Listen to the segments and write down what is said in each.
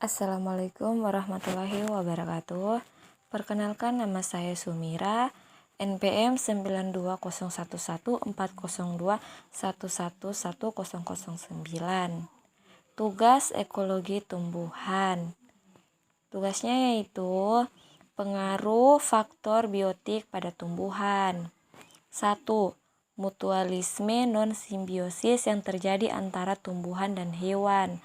Assalamualaikum warahmatullahi wabarakatuh. Perkenalkan, nama saya Sumira, NPM 9201402111109. Tugas ekologi tumbuhan. Tugasnya yaitu pengaruh faktor biotik pada tumbuhan. 1. Mutualisme non-simbiosis yang terjadi antara tumbuhan dan hewan.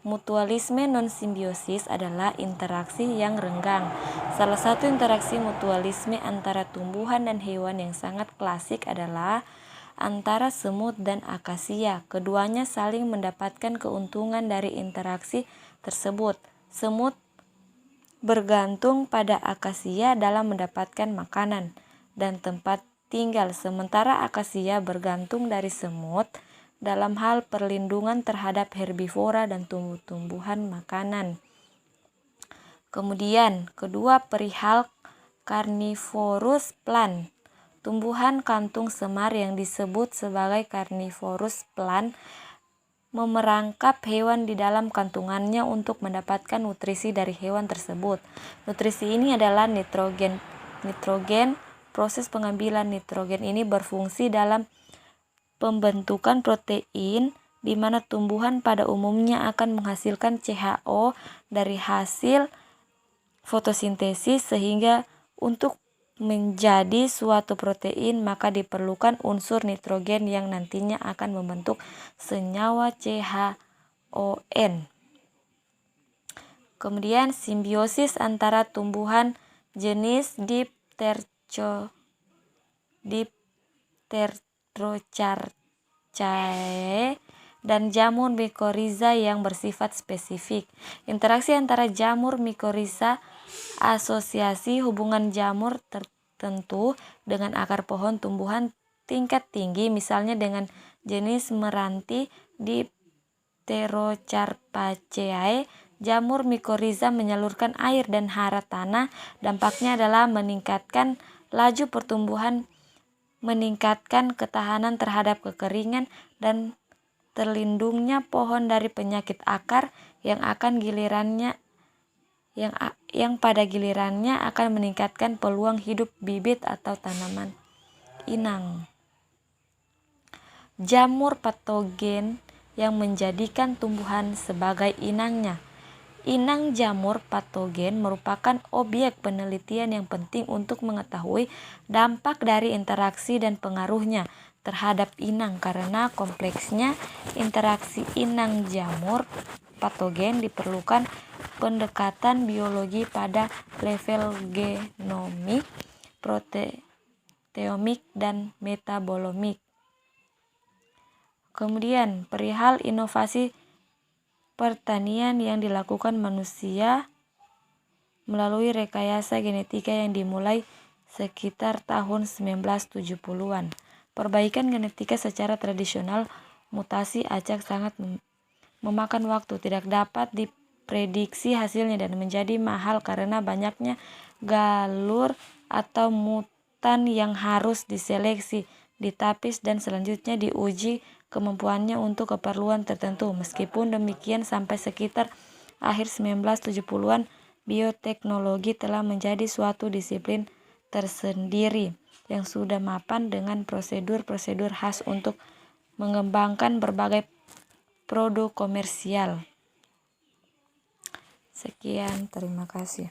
Mutualisme non-simbiosis adalah interaksi yang renggang. Salah satu interaksi mutualisme antara tumbuhan dan hewan yang sangat klasik adalah antara semut dan akasia. Keduanya saling mendapatkan keuntungan dari interaksi tersebut. Semut bergantung pada akasia dalam mendapatkan makanan dan tempat tinggal, sementara akasia bergantung dari semut dalam hal perlindungan terhadap herbivora dan tumbuh-tumbuhan makanan. Kemudian, kedua, perihal carnivorous plant. Tumbuhan kantung semar yang disebut sebagai carnivorous plant memerangkap hewan di dalam kantungannya untuk mendapatkan nutrisi dari hewan tersebut. Nutrisi ini adalah nitrogen. Proses pengambilan nitrogen ini berfungsi dalam pembentukan protein, di mana tumbuhan pada umumnya akan menghasilkan CHO dari hasil fotosintesis, sehingga untuk menjadi suatu protein maka diperlukan unsur nitrogen yang nantinya akan membentuk senyawa CHON. Kemudian simbiosis antara tumbuhan jenis Dipterocarchae dan jamur mycorrhiza yang bersifat spesifik. Interaksi antara jamur mycorrhiza asosiasi hubungan jamur tertentu dengan akar pohon tumbuhan tingkat tinggi, misalnya dengan jenis meranti Dipterocarpaceae. Jamur mycorrhiza menyalurkan air dan hara tanah. Dampaknya adalah meningkatkan laju pertumbuhan, meningkatkan ketahanan terhadap kekeringan, dan terlindungnya pohon dari penyakit akar yang pada gilirannya akan meningkatkan peluang hidup bibit atau tanaman inang. Jamur patogen yang menjadikan tumbuhan sebagai inangnya. Inang jamur patogen merupakan objek penelitian yang penting untuk mengetahui dampak dari interaksi dan pengaruhnya terhadap inang, karena kompleksnya interaksi inang jamur patogen diperlukan pendekatan biologi pada level genomik, proteomik, dan metabolomik. Kemudian perihal inovasi pertanian yang dilakukan manusia melalui rekayasa genetika yang dimulai sekitar tahun 1970-an. Perbaikan genetika secara tradisional, mutasi acak sangat memakan waktu, tidak dapat diprediksi hasilnya, dan menjadi mahal karena banyaknya galur atau mutan yang harus diseleksi, ditapis, dan selanjutnya diuji kemampuannya untuk keperluan tertentu. Meskipun demikian, sampai sekitar akhir 1970-an, bioteknologi telah menjadi suatu disiplin tersendiri yang sudah mapan dengan prosedur-prosedur khas untuk mengembangkan berbagai produk komersial. Sekian, terima kasih.